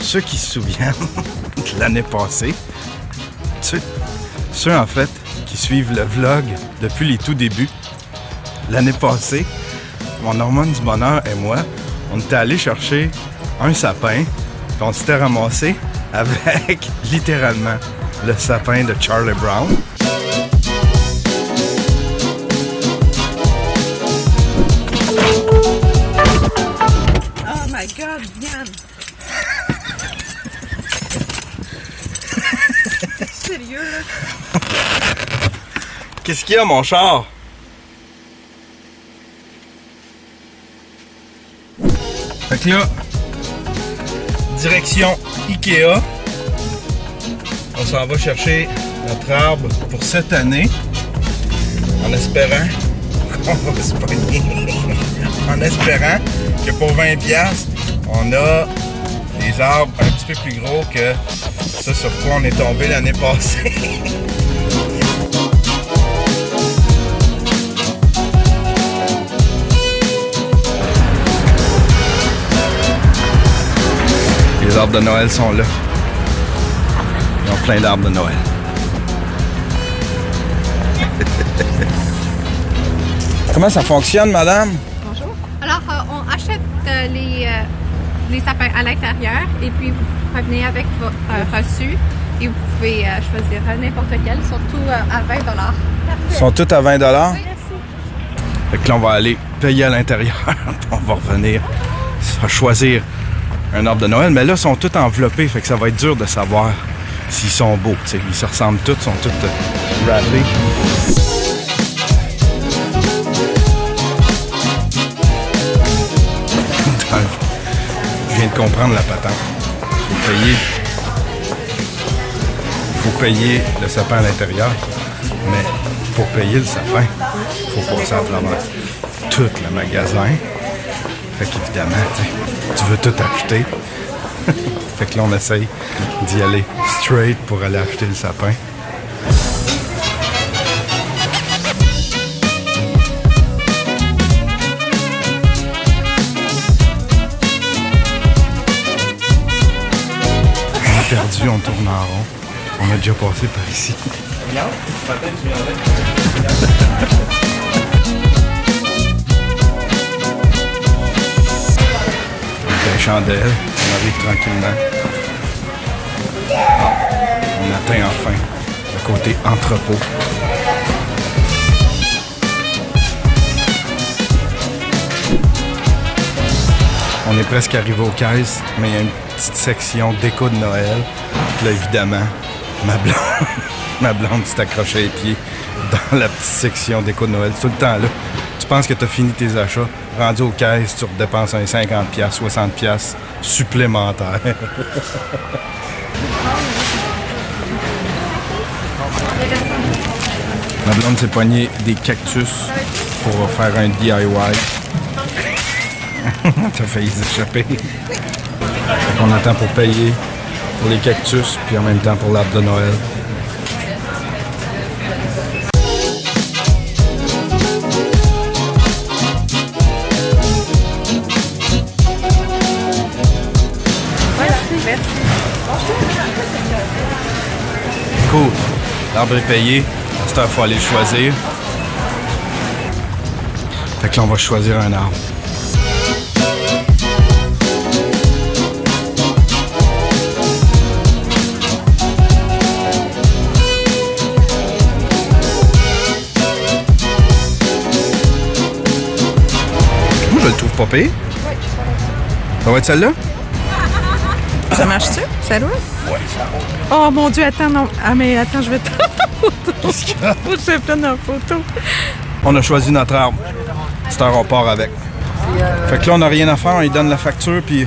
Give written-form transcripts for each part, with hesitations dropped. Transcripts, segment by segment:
ceux qui se souviennent de l'année passée, ceux en fait qui suivent le vlog depuis les tout débuts, l'année passée, mon Normand du Bonheur et moi, on était allés chercher un sapin, puis on s'était ramassé avec littéralement le sapin de Charlie Brown. Oh my God, Yann! Sérieux, là? Qu'est-ce qu'il y a, mon char? Fait que là, direction Ikea. On s'en va chercher notre arbre pour cette année. En espérant qu'on va se pogner. En espérant que pour 20$, on a des arbres un petit peu plus gros que ça sur quoi on est tombé l'année passée. Les arbres de Noël sont là. Ils ont plein d'arbres de Noël. Comment ça fonctionne, madame? Bonjour. Alors, on achète les sapins à l'intérieur et puis vous revenez avec votre reçu et vous pouvez choisir n'importe quel, surtout à 20$. Ils sont tous à 20$? Oui, merci. Fait que là, on va aller payer à l'intérieur. On va revenir choisir un arbre de Noël. Mais là, ils sont tous enveloppés, fait que ça va être dur de savoir s'ils sont beaux. T'sais. Ils se ressemblent tous, sont tous wrappés. Je viens de comprendre la patente. Faut payer le sapin à l'intérieur, mais pour payer le sapin, il faut passer à travers tout le magasin. Fait qu'évidemment, tu veux tout acheter. Fait que là, on essaye d'y aller straight pour aller acheter le sapin. On est perdu, on tourne en rond. On a déjà passé par ici. Des chandelles, on arrive tranquillement. On atteint enfin le côté entrepôt. On est presque arrivé aux caisses, mais il y a une petite section déco de Noël. Puis là, évidemment, ma blonde s'est accrochée les pieds dans la petite section déco de Noël. Tout le temps là. Tu penses que tu as fini tes achats, rendu aux caisses, tu dépenses un 50$, 60$ supplémentaires. Ma blonde s'est poignée des cactus pour faire un DIY. T'as failli s'échapper. Fait qu'on attend pour payer pour les cactus, puis en même temps pour l'arbre de Noël. Cool. L'arbre est payé. À cette heure, il faut aller le choisir. Fait que là, on va choisir un arbre. Moi, je le trouve pas pire. Ça va être celle-là? Ça marche-tu? Ça doit? Ouais, ça va. Oh mon Dieu, attends, non. Ah, mais attends, je vais te prendre en photo. Qu'est-ce qu'il y a? Je vais prendre en photo. On a choisi notre arbre. C'est un on part avec. Fait que là, on n'a rien à faire. On lui donne la facture, puis...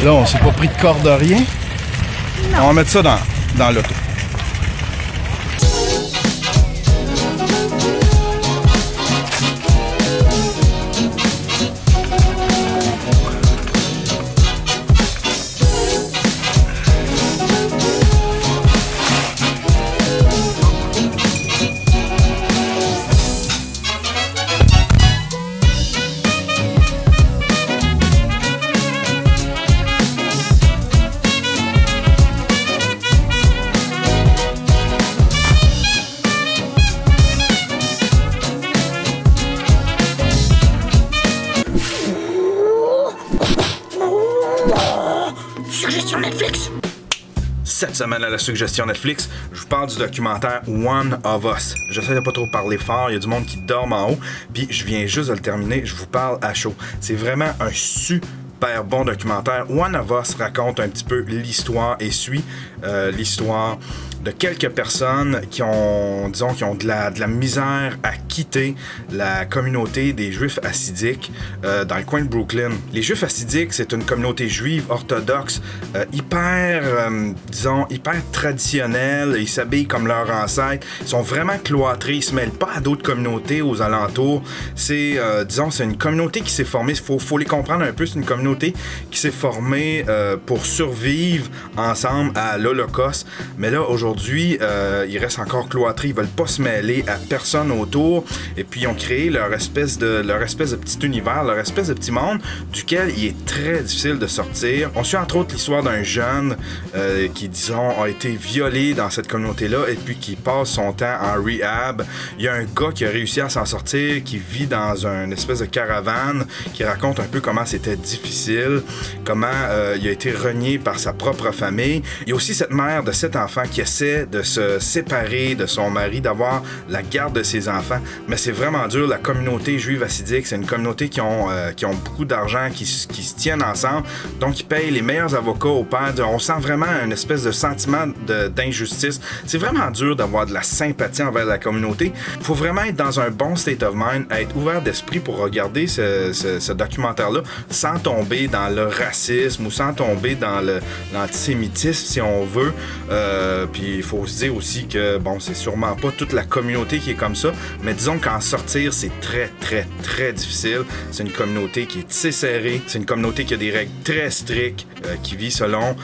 Là, on s'est pas pris de corde de rien. On va mettre ça dans l'auto. suggestion Netflix. Cette semaine à la suggestion Netflix, je vous parle du documentaire One of Us. J'essaie de pas trop parler fort, il y a du monde qui dorme en haut, puis je viens juste de le terminer, je vous parle à chaud. C'est vraiment un super bon documentaire. One of Us raconte un petit peu l'histoire et suit l'histoire de quelques personnes qui ont de la misère à quitter la communauté des Juifs hassidiques dans le coin de Brooklyn. Les Juifs hassidiques, c'est une communauté juive orthodoxe hyper traditionnelle. Ils s'habillent comme leurs ancêtres. Ils sont vraiment cloîtrés. Ils se mêlent pas à d'autres communautés aux alentours. C'est une communauté qui s'est formée. Faut les comprendre un peu. C'est une communauté qui s'est formée pour survivre ensemble à l'Holocauste. Mais là, aujourd'hui, ils restent encore cloîtrés, ils veulent pas se mêler à personne autour, et puis ils ont créé leur espèce de petit univers, leur espèce de petit monde, duquel il est très difficile de sortir. On suit entre autres l'histoire d'un jeune qui, disons, a été violé dans cette communauté-là, et puis qui passe son temps en rehab. Il y a un gars qui a réussi à s'en sortir, qui vit dans une espèce de caravane, qui raconte un peu comment c'était difficile, comment il a été renié par sa propre famille. Il y a aussi cette mère de 7 enfants qui essaie de se séparer de son mari, d'avoir la garde de ses enfants, mais c'est vraiment dur. La communauté juive hassidique, c'est une communauté qui ont beaucoup d'argent, qui se tiennent ensemble, donc ils payent les meilleurs avocats au père. On sent vraiment une espèce de sentiment d'injustice. C'est vraiment dur d'avoir de la sympathie envers la communauté. Il faut vraiment être dans un bon state of mind, être ouvert d'esprit pour regarder ce documentaire-là sans tomber dans le racisme ou sans tomber dans l'antisémitisme, si on veut. Puis il faut se dire aussi que, bon, c'est sûrement pas toute la communauté qui est comme ça, mais disons qu'en sortir, c'est très, très, très difficile. C'est une communauté qui est tissée serrée, c'est une communauté qui a des règles très strictes, qui vit selon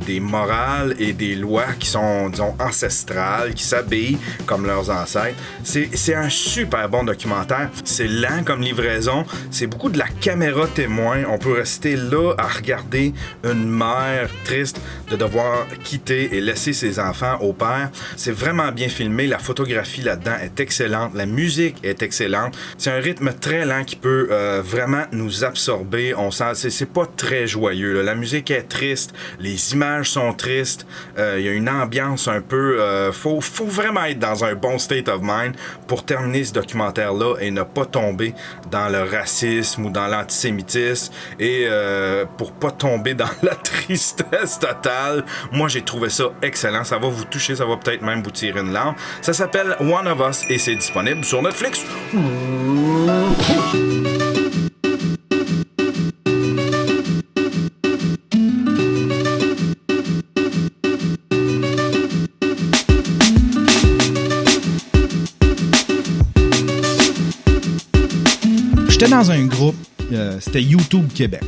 des morales et des lois qui sont, disons, ancestrales, qui s'habillent comme leurs ancêtres. C'est un super bon documentaire. C'est lent comme livraison, c'est beaucoup de la caméra témoin. On peut rester là à regarder une mère triste de devoir quitter et laisser ses enfants au père. C'est vraiment bien filmé. La photographie là-dedans est excellente. La musique est excellente. C'est un rythme très lent qui peut vraiment nous absorber. On sent, c'est pas très joyeux, là. La musique est triste. Les images sont tristes. Il y a une ambiance un peu... faut vraiment être dans un bon state of mind pour terminer ce documentaire-là et ne pas tomber dans le racisme ou dans l'antisémitisme et pour pas tomber dans la tristesse totale. Moi, j'ai trouvé ça excellent. Ça va vous toucher, ça va peut-être même vous tirer une larme. Ça s'appelle One of Us et c'est disponible sur Netflix. J'étais dans un groupe, c'était YouTube Québec.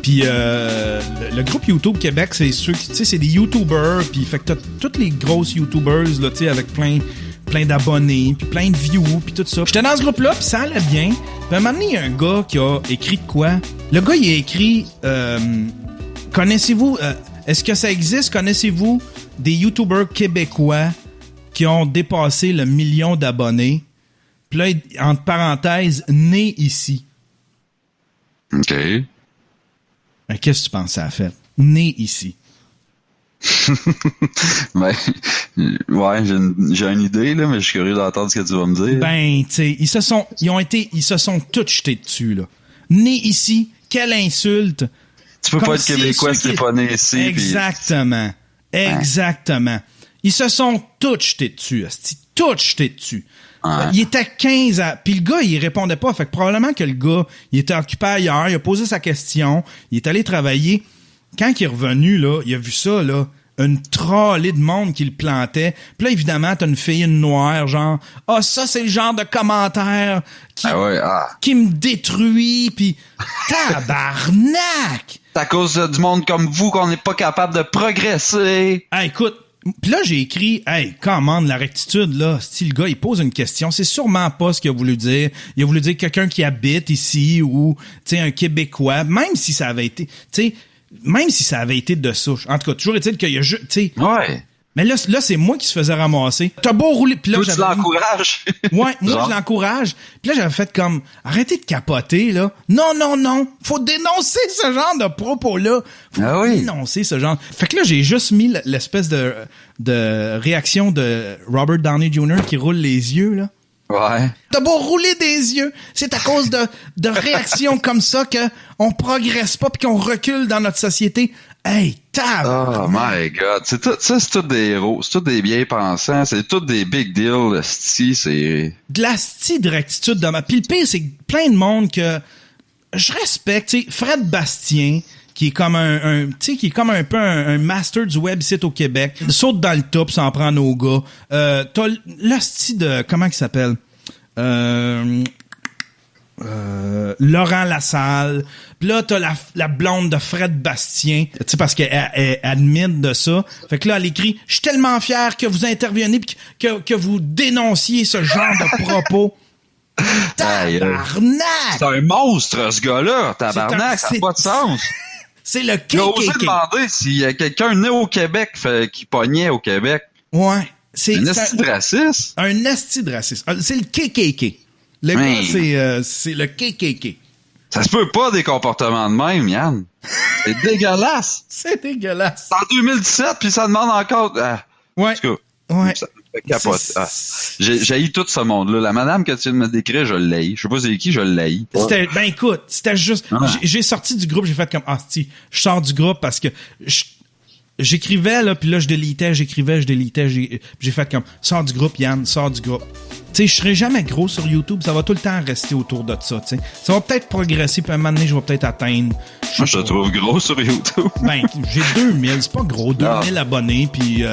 Puis le groupe YouTube Québec, c'est ceux qui, tu sais, c'est des YouTubers, puis fait que t'as toutes les grosses YouTubers là, tu sais, avec plein d'abonnés, puis plein de views, puis tout ça. J'étais dans ce groupe-là, puis ça allait bien. Puis à un moment donné, il y a un gars qui a écrit de quoi? Le gars, il a écrit connaissez-vous, est-ce que ça existe? Connaissez-vous des YouTubers québécois qui ont dépassé le 1 million d'abonnés? Puis là, entre parenthèses, né ici. OK. Qu'est-ce que tu penses que ça a fait? Né ici. Ben, ouais, j'ai une idée, là, mais je suis curieux d'entendre ce que tu vas me dire. Ben, tu sais, ils se sont tous jetés dessus, là. Né ici, quelle insulte! Tu peux pas être québécois si t'es pas né ici. Exactement. Puis... Exactement. Ils se sont tous jetés dessus, tous jetés dessus. Ouais. Il était 15 ans. Puis le gars, il répondait pas. Fait que probablement que le gars, il était occupé ailleurs. Il a posé sa question. Il est allé travailler. Quand il est revenu, là, il a vu ça, là. Une trollée de monde qui le plantait. Puis là, évidemment, t'as une fille noire, genre, ça, c'est le genre de commentaire qui me détruit. Puis, tabarnak! C'est à cause du monde comme vous qu'on n'est pas capable de progresser. Écoute, puis là, j'ai écrit, comment la rectitude, là, si le gars, il pose une question, c'est sûrement pas ce qu'il a voulu dire. Il a voulu dire quelqu'un qui habite ici ou, tu sais, un Québécois, même si ça avait été, tu sais, même si ça avait été de souche. En tout cas, toujours est-il qu'il y a juste, tu sais. Ouais. Mais là c'est moi qui se faisais ramasser. T'as beau rouler, puis là Toi, tu l'encourages. Ouais, moi je l'encourage. Puis là j'avais fait comme arrêtez de capoter là. Non, faut dénoncer ce genre de propos là. Faut dénoncer ce genre. Fait que là j'ai juste mis l'espèce de réaction de Robert Downey Jr. qui roule les yeux là. Ouais. T'as beau rouler des yeux, c'est à cause de réactions comme ça que on progresse pas puis qu'on recule dans notre société. Hey, Oh my god, c'est tout des héros, c'est tout des bien pensants, c'est tout des big deals, le sti, c'est de la style de rectitude de ma. Puis le pire, c'est plein de monde que je respecte, tu sais, Fred Bastien, qui est comme tu sais, qui est comme un peu un master du web site au Québec, saute dans le top sans prendre nos gars. T'as le style de, comment il s'appelle? Laurent Lassalle. Puis là, t'as la blonde de Fred Bastien. Tu sais, parce qu'elle admite de ça. Fait que là, elle écrit « Je suis tellement fier que vous interveniez pis que vous dénonciez ce genre de propos. » Tabarnak! C'est un monstre, ce gars-là. Tabarnak, ça n'a pas de sens. C'est le KKK. J'ai osé demander s'il y a quelqu'un né au Québec qui pognait au Québec. Ouais. C'est un esti de raciste. Un esti de raciste. C'est le KKK. Le gars, c'est le KKK. Ça se peut pas des comportements de même, Yann. C'est dégueulasse. C'est dégueulasse. C'est en 2017, puis ça demande encore... ouais. En tout cas, ouais. Ça me fait capoter. J'ai tout ce monde-là. La madame que tu viens de me décrire, je l'haïs. Je sais pas c'est qui, je l'haïs. Ben écoute, c'était juste... J'ai sorti du groupe, j'ai fait comme... je sors du groupe parce que... J'écrivais, là, puis là, je délitais, j'ai fait comme, sors du groupe, Yann, sors du groupe. Tu sais, je serai jamais gros sur YouTube, ça va tout le temps rester autour de ça, tu sais. Ça va peut-être progresser, puis à un moment donné, je vais peut-être atteindre... Moi, je te trouve gros sur YouTube. Ben, j'ai 2000, c'est pas gros, 2000 abonnés, puis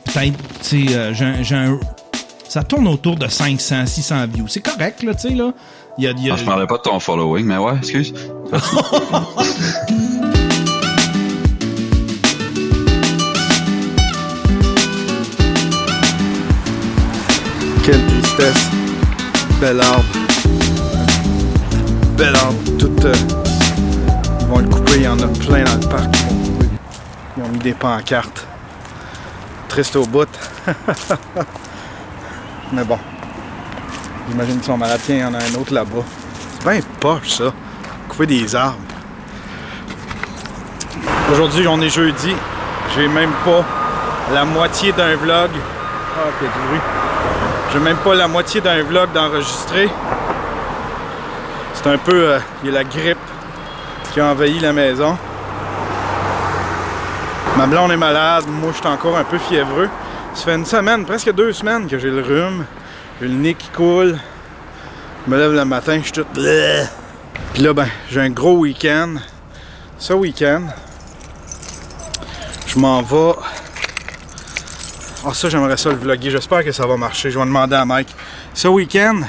peut-être, tu sais, j'ai un... Ça tourne autour de 500, 600 views. C'est correct, là, tu sais, là. Je parlais pas de ton following, mais ouais, excuse. Quelle tristesse. Bel arbre. Bel arbre. Tout, ils vont le couper. Il y en a plein dans le parc. Ils ont mis des pancartes. Triste au bout. Mais bon. J'imagine qu'ils sont malades. Tiens, il y en a un autre là-bas. C'est bien poche, ça. Couper des arbres. Aujourd'hui, on est jeudi. J'ai même pas la moitié d'un vlog. Ah, ok, du bruit. J'ai même pas la moitié d'un vlog d'enregistrer. C'est un peu... il y a la grippe qui a envahi la maison. Ma blonde est malade. Moi, je suis encore un peu fiévreux. Ça fait une semaine, presque 2 semaines que j'ai le rhume. J'ai le nez qui coule. Je me lève le matin, je suis tout... Bleh. Puis là, ben, j'ai un gros week-end. Ce week-end, je m'en vais... Ah, ça, j'aimerais ça le vlogger. J'espère que ça va marcher. Je vais demander à Mike. Ce week-end...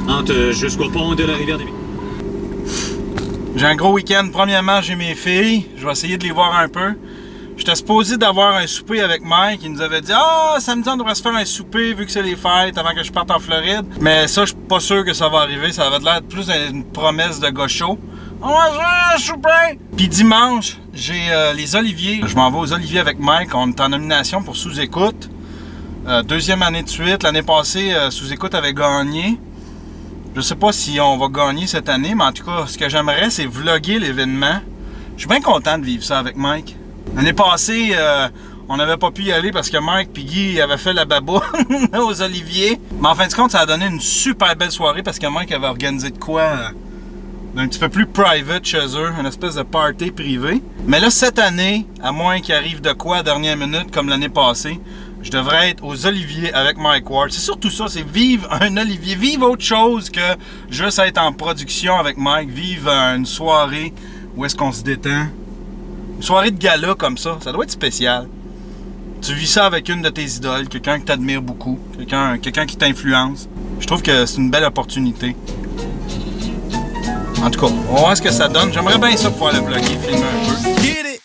Entre jusqu'au pont de la rivière des... J'ai un gros week-end. Premièrement, j'ai mes filles. Je vais essayer de les voir un peu. J'étais supposé d'avoir un souper avec Mike. Il nous avait dit « Ah, samedi, on devrait se faire un souper vu que c'est les fêtes avant que je parte en Floride. » Mais ça, je suis pas sûr que ça va arriver. Ça avait l'air plus une promesse de gars chaud. « On va se faire un souper! » Puis dimanche, j'ai les Oliviers. Je m'en vais aux Oliviers avec Mike. On est en nomination pour Sous-Écoute. 2e année de suite. L'année passée, Sous-Écoute avait gagné. Je sais pas si on va gagner cette année, mais en tout cas, ce que j'aimerais, c'est vlogger l'événement. Je suis bien content de vivre ça avec Mike. L'année passée, on n'avait pas pu y aller parce que Mike et Guy avaient fait la baboune aux Oliviers. Mais en fin de compte, ça a donné une super belle soirée parce que Mike avait organisé de quoi d'un petit peu plus private chez eux, une espèce de party privé. Mais là, cette année, à moins qu'il arrive de quoi à dernière minute comme l'année passée, je devrais être aux Oliviers avec Mike Ward. C'est surtout ça, c'est vivre un Olivier, vivre autre chose que juste être en production avec Mike, vivre une soirée où est-ce qu'on se détend. Une soirée de gala comme ça doit être spécial. Tu vis ça avec une de tes idoles, quelqu'un que tu admires beaucoup, quelqu'un qui t'influence. Je trouve que c'est une belle opportunité. En tout cas, on va voir ce que ça donne. J'aimerais bien ça pouvoir le vlogger, filmer un peu. Get it!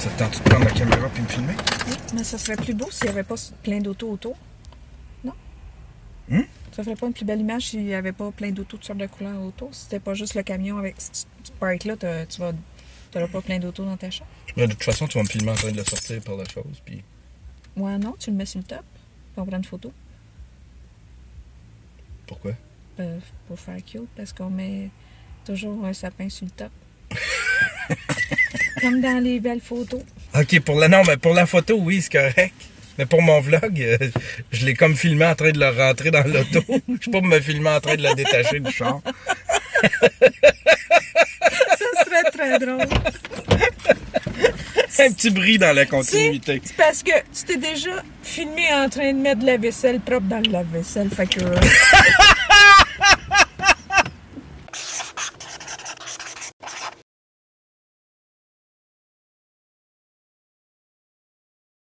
Ça te tente de prendre la caméra puis me filmer? Oui, mais ça serait plus beau s'il n'y avait pas plein d'autos autour. Non? Ça ferait pas une plus belle image s'il n'y avait pas plein d'autos de sortes de couleurs autour. Si c'était pas juste le camion avec... Si tu parques là, tu n'auras pas plein d'autos dans ta chambre. Mais de toute façon, tu vas me filmer en train de le sortir par la chose, puis... Ouais, non, tu le mets sur le top. Puis on prend une photo. Pourquoi? Pour faire cute, parce qu'on met toujours un sapin sur le top. Comme dans les belles photos. OK, non, mais pour la photo, oui, c'est correct. Mais pour mon vlog, je l'ai comme filmé en train de le rentrer dans l'auto. Je suis pas me filmer en train de le détacher du char. Ça serait très drôle. Un petit bris dans la continuité. C'est parce que tu t'es déjà filmé en train de mettre de la vaisselle propre dans le lave-vaisselle. Fait que...